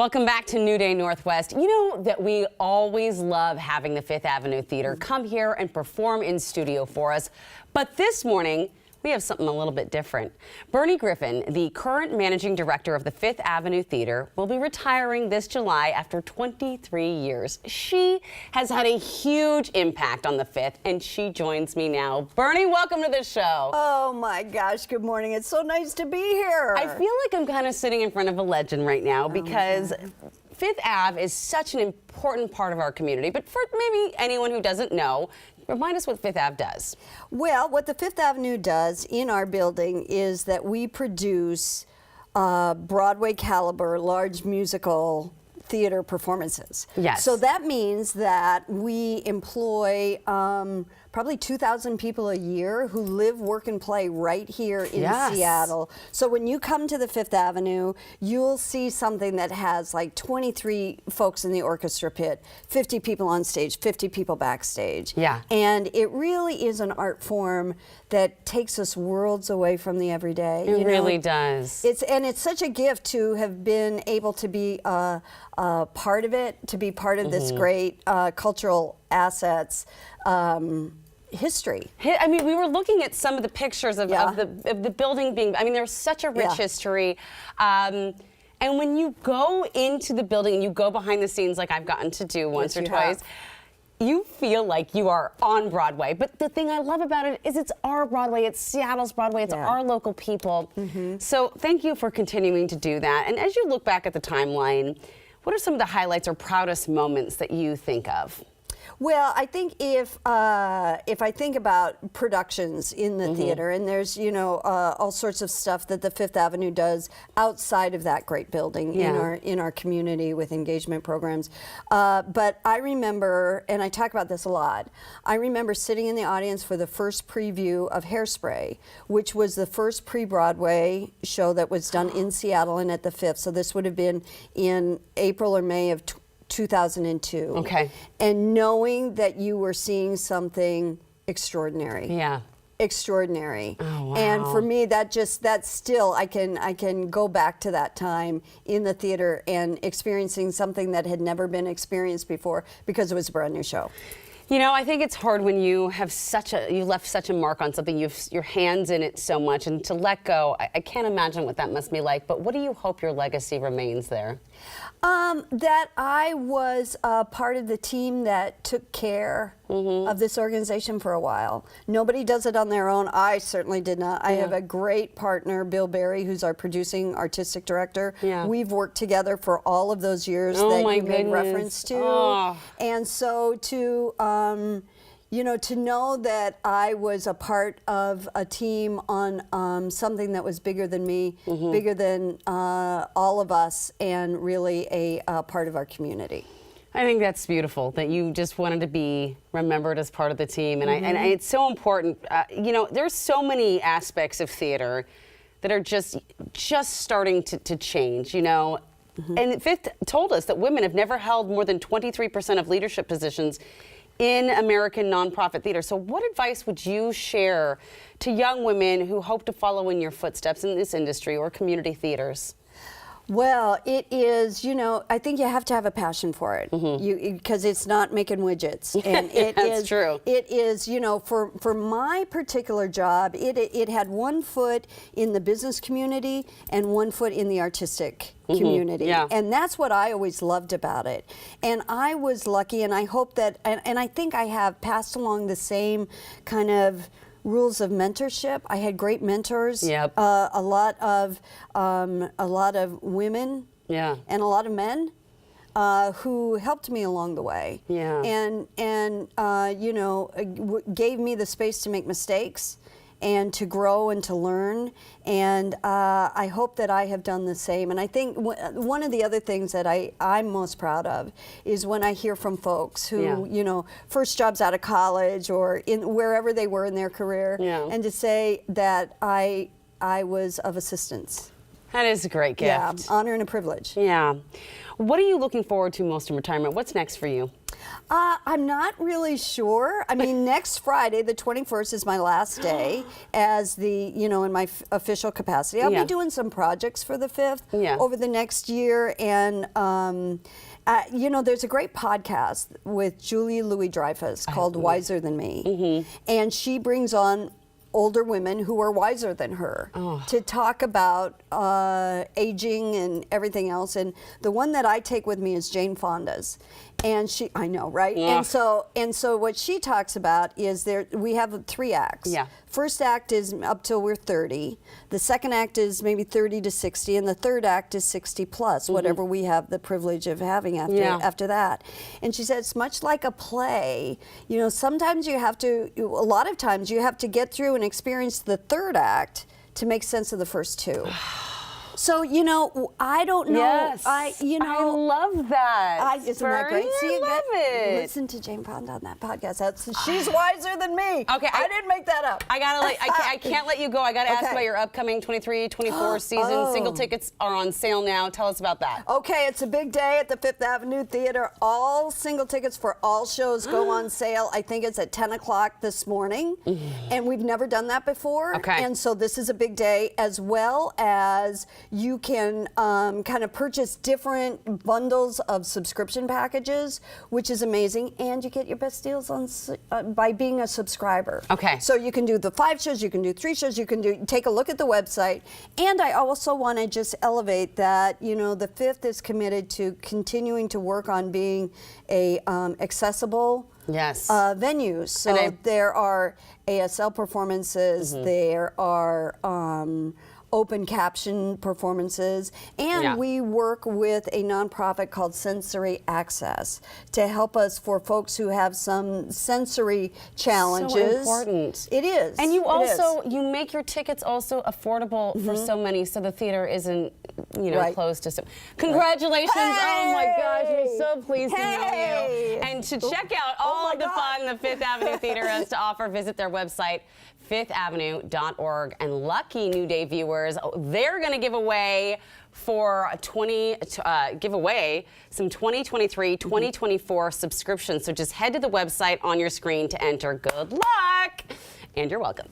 Welcome back to New Day Northwest. You know that we always love having the Fifth Avenue Theater come here and perform in studio for us. But this morning, we have something a little bit different. Bernie Griffin, the current managing director of the Fifth Avenue Theater, will be retiring this July after 23 years. She has had a huge impact on the Fifth, and she joins me now. Bernie, welcome to the show. Oh my gosh, good morning. It's so nice to be here. I feel like I'm kind of sitting in front of a legend right now because Fifth Ave is such an important part of our community. But for maybe anyone who doesn't know, remind us what Fifth Ave does. Well, what the Fifth Avenue does in our building is that we produce Broadway-caliber large musical theater performances. Yes. So that means that we employ probably 2,000 people a year who live, work, and play right here in Seattle. So when you come to the Fifth Avenue, you'll see something that has like 23 folks in the orchestra pit, 50 people on stage, 50 people backstage. Yeah. And it really is an art form that takes us worlds away from the everyday. It really does. It's such a gift to have been able to be part of it, to be part of this great cultural assets history. I mean, we were looking at some of the pictures of the building being, I mean, there's such a rich history. And when you go into the building and you go behind the scenes like I've gotten to do once or twice, you feel like you are on Broadway. But the thing I love about it is it's our Broadway, it's Seattle's Broadway, it's our local people. So thank you for continuing to do that. And as you look back at the timeline, what are some of the highlights or proudest moments that you think of? Well, I think if I think about productions in the theater, and there's, you know, all sorts of stuff that the Fifth Avenue does outside of that great building in our community with engagement programs. But I remember, and I talk about this a lot, I remember sitting in the audience for the first preview of Hairspray, which was the first pre-Broadway show that was done in Seattle and at the Fifth. So this would have been in April or May of 2002. Okay. And knowing that you were seeing something extraordinary. Yeah. Extraordinary. Oh, wow. And for me, that's still, I can go back to that time in the theater and experiencing something that had never been experienced before because it was a brand new show. You know, I think it's hard when you have you left such a mark on something, your hands in it so much, and to let go, I can't imagine what that must be like, but what do you hope your legacy remains there? That I was part of the team that took care of this organization for a while. Nobody does it on their own. I certainly did not. I have a great partner, Bill Berry, who's our producing artistic director. We've worked together for all of those years that you made reference to. And so to you know, to know that I was a part of a team on something that was bigger than me, bigger than all of us, and really a part of our community. I think that's beautiful, that you just wanted to be remembered as part of the team. And, and it's so important. You know, there's so many aspects of theater that are just starting to change, you know. And Fifth told us that women have never held more than 23% of leadership positions in American nonprofit theater. So what advice would you share to young women who hope to follow in your footsteps in this industry or community theaters? Well, it is, you know, I think you have to have a passion for it, because it's not making widgets. And That's true. It is, you know, for my particular job, it had one foot in the business community and one foot in the artistic community. And that's what I always loved about it. And I was lucky, and I hope that, and I think I have passed along the same kind of rules of mentorship. I had great mentors. A lot of women. And a lot of men who helped me along the way. And you know, gave me the space to make mistakes and to grow and to learn. And I hope that I have done the same. And I think one of the other things that I'm most proud of is when I hear from folks who, you know, first jobs out of college or in wherever they were in their career, and to say that I was of assistance. That is a great gift. Honor and a privilege. What are you looking forward to most in retirement? What's next for you? I'm not really sure. I mean, next Friday, the 21st, is my last day as in my official capacity. I'll be doing some projects for the 5th over the next year. And, there's a great podcast with Julia Louis-Dreyfus called Wiser Than Me. And she brings on older women who are wiser than her to talk about aging and everything else. And the one that I take with me is Jane Fonda's. And I know, right? Yeah. And so what she talks about is we have 3 acts. Yeah. First act is up till we're 30. The second act is maybe 30 to 60, and the third act is 60 plus, whatever we have the privilege of having after that. And she said it's much like a play. Sometimes a lot of times you have to get through and experience the third act to make sense of the first 2. So, I don't know. Yes. I love that. Isn't that great? I love it. Listen to Jane Fonda on that podcast. She's wiser than me. Okay. I didn't make that up. I can't let you go. I got to ask about your upcoming 23-24 season. Single tickets are on sale now. Tell us about that. Okay. It's a big day at the Fifth Avenue Theater. All single tickets for all shows go on sale. I think it's at 10 o'clock this morning. And we've never done that before. Okay. And so this is a big day, as well as you can kind of purchase different bundles of subscription packages, which is amazing, and you get your best deals by being a subscriber. Okay. So you can do the 5 shows, you can do 3 shows, you can take a look at the website, and I also want to just elevate that the Fifth is committed to continuing to work on being a accessible venue. So there are ASL performances, there are open caption performances, and we work with a nonprofit called Sensory Access to help us for folks who have some sensory challenges. So important. It is. And you make your tickets also affordable for so many, so the theater isn't closed to so. Congratulations. Hey! Oh my gosh, we're so pleased to know you. And to check out all of the fun the Fifth Avenue Theater has to offer, visit their website, fifthavenue.org. And lucky New Day viewers, they're going to give away some 2023-2024 subscriptions. So just head to the website on your screen to enter. Good luck, and you're welcome.